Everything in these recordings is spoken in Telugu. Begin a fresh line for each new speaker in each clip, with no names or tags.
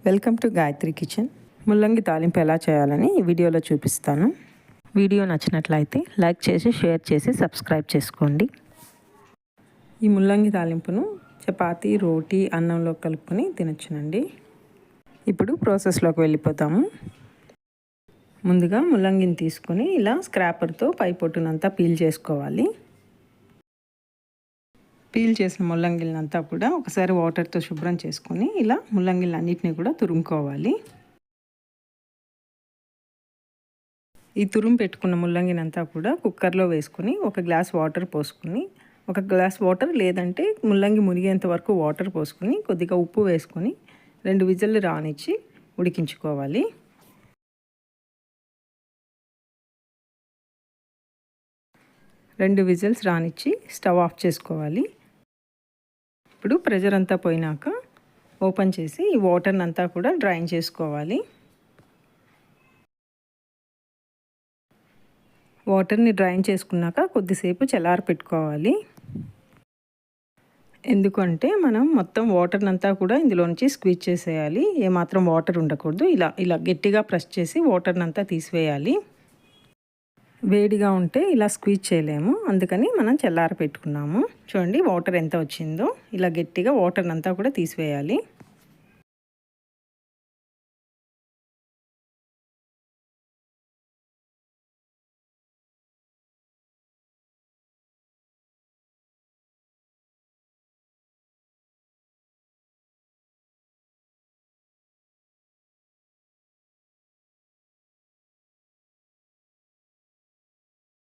Welcome to Gayatri kitchen. ముల్లంగి తాలింపు ఎలా చేయాలని ఈ వీడియోలో చూపిస్తాను. వీడియో నచ్చినట్లయితే లైక్ చేసి షేర్ చేసి సబ్స్క్రైబ్ చేసుకోండి. ఈ ముల్లంగి తాలింపును చపాతీ, రోటీ, అన్నంలో కలుపుకొని తినొచ్చునండి. ఇప్పుడు ప్రాసెస్లోకి వెళ్ళిపోతాము. ముందుగా ముల్లంగిని తీసుకొని ఇలా స్క్రాపర్తో పై పొట్టునంతా పీల్ చేసుకోవాలి. పీల్ చేసిన ముల్లంగిలంతా కూడా ఒకసారి వాటర్తో శుభ్రం చేసుకొని ఇలా ముల్లంగిలన్నిటిని కూడా తురుముకోవాలి. ఈ తురుము పెట్టుకున్న ముల్లంగినంతా కూడా కుక్కర్లో వేసుకొని ఒక గ్లాస్ వాటర్ పోసుకొని, ఒక గ్లాస్ వాటర్ లేదంటే ముల్లంగి మునిగేంత వరకు వాటర్ పోసుకొని కొద్దిగా ఉప్పు వేసుకొని 2 విజిల్లు రానిచ్చి ఉడికించుకోవాలి. రెండు విజిల్స్ రానిచ్చి స్టవ్ ఆఫ్ చేసుకోవాలి. ఇప్పుడు ప్రెషర్ అంతా పోయినాక ఓపెన్ చేసి ఈ వాటర్ని అంతా కూడా డ్రైన్ చేసుకోవాలి. వాటర్ని డ్రైన్ చేసుకున్నాక కొద్దిసేపు చల్లారి పెట్టుకోవాలి. ఎందుకంటే మనం మొత్తం వాటర్ని అంతా కూడా ఇందులో నుంచి స్క్వీజ్ చేసేయాలి. ఏమాత్రం వాటర్ ఉండకూడదు. ఇలా గట్టిగా ప్రెస్ చేసి వాటర్ని అంతా తీసివేయాలి. వేడిగా ఉంటే ఇలా స్క్వీజ్ చేయలేము, అందుకని మనం చల్లార పెట్టుకున్నాము. చూడండి వాటర్ ఎంత వచ్చిందో. ఇలా గట్టిగా వాటర్ని అంతా కూడా తీసివేయాలి.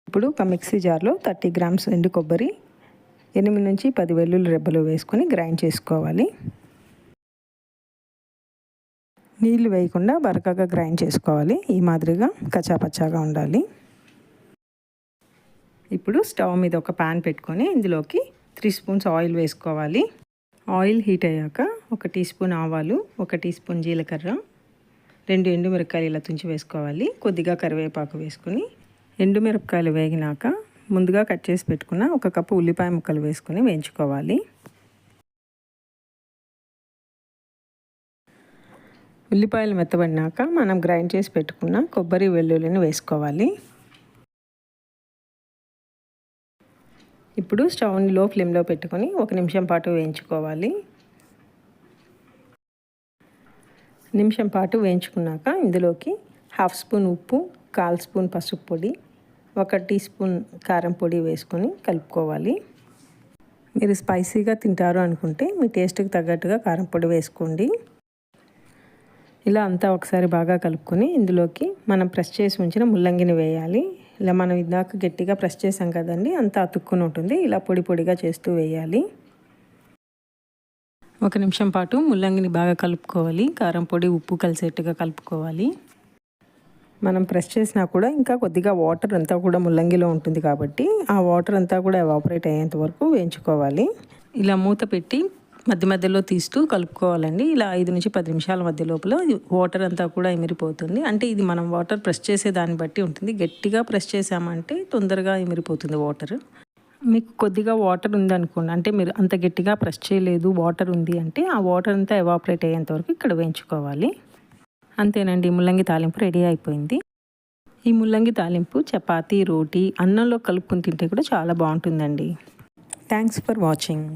ఇప్పుడు ఒక మిక్సీ జార్లో 30 గ్రామ్స్ ఎండు కొబ్బరి, 8 నుంచి 10 వెల్లుల్లి రెబ్బలు వేసుకొని గ్రైండ్ చేసుకోవాలి. నీళ్లు వేయకుండా బరకగా గ్రైండ్ చేసుకోవాలి. ఈ మాదిరిగా కచ్చాపచ్చాగా ఉండాలి. ఇప్పుడు స్టవ్ మీద ఒక ప్యాన్ పెట్టుకొని ఇందులోకి 3 స్పూన్స్ ఆయిల్ వేసుకోవాలి. ఆయిల్ హీట్ అయ్యాక 1 టీ స్పూన్ ఆవాలు, 1 టీ స్పూన్ జీలకర్ర, 2 ఎండుమిరపకాయలు ఇలా తుంచి వేసుకోవాలి. కొద్దిగా కరివేపాకు వేసుకొని ఎండుమిరపకాయలు వేగినాక ముందుగా కట్ చేసి పెట్టుకున్న 1 కప్పు ఉల్లిపాయ ముక్కలు వేసుకొని వేయించుకోవాలి. ఉల్లిపాయలు మెత్తబడినాక మనం గ్రైండ్ చేసి పెట్టుకున్న కొబ్బరి, వెల్లుల్లిని వేసుకోవాలి. ఇప్పుడు స్టవ్ని లో ఫ్లేమ్లో పెట్టుకొని 1 నిమిషం పాటు వేయించుకోవాలి. నిమిషం పాటు వేయించుకున్నాక ఇందులోకి 1/2 స్పూన్ ఉప్పు, 1/4 స్పూన్ పసుపు పొడి, 1 టీ స్పూన్ కారం పొడి వేసుకొని కలుపుకోవాలి. మీరు స్పైసీగా తింటారు అనుకుంటే మీ టేస్ట్కి తగ్గట్టుగా కారం పొడి వేసుకోండి. ఇలా అంతా ఒకసారి బాగా కలుపుకొని ఇందులోకి మనం ప్రెస్ చేసి ఉంచిన ముల్లంగిని వేయాలి. ఇలా మనం ఇందాక గట్టిగా ప్రెస్ చేసాం కదండి, అంతా అతుక్కుని ఉంటుంది. ఇలా పొడి పొడిగా చేస్తూ వేయాలి. 1 నిమిషం పాటు ముల్లంగిని బాగా కలుపుకోవాలి. కారం పొడి, ఉప్పు కలిసేట్టుగా కలుపుకోవాలి. మనం ప్రెస్ చేసినా కూడా ఇంకా కొద్దిగా వాటర్ అంతా కూడా ముల్లంగిలో ఉంటుంది కాబట్టి ఆ వాటర్ అంతా కూడా ఎవాపరేట్ అయ్యేంత వరకు వేయించుకోవాలి. ఇలా మూత పెట్టి మధ్య మధ్యలో తీస్తూ కలుపుకోవాలండి. ఇలా 5 నుంచి 10 నిమిషాల మధ్య లోపల వాటర్ అంతా కూడా ఎమిరిపోతుంది. అంటే ఇది మనం వాటర్ ప్రెస్ చేసే దాన్ని బట్టి ఉంటుంది. గట్టిగా ప్రెస్ చేసామంటే తొందరగా ఎమిరిపోతుంది వాటర్. మీకు కొద్దిగా వాటర్ ఉందనుకోండి, అంటే మీరు అంత గట్టిగా ప్రెస్ చేయలేదు, వాటర్ ఉంది అంటే ఆ వాటర్ అంతా ఎవాపరేట్ అయ్యేంత వరకు ఇక్కడ వేయించుకోవాలి. అంతేనండి, ముల్లంగి తాలింపు రెడీ అయిపోయింది. ఈ ముల్లంగి తాలింపు చపాతీ, రోటీ, అన్నంలో కలుపుకొని తింటే కూడా చాలా బాగుంటుందండి. Thanks for watching.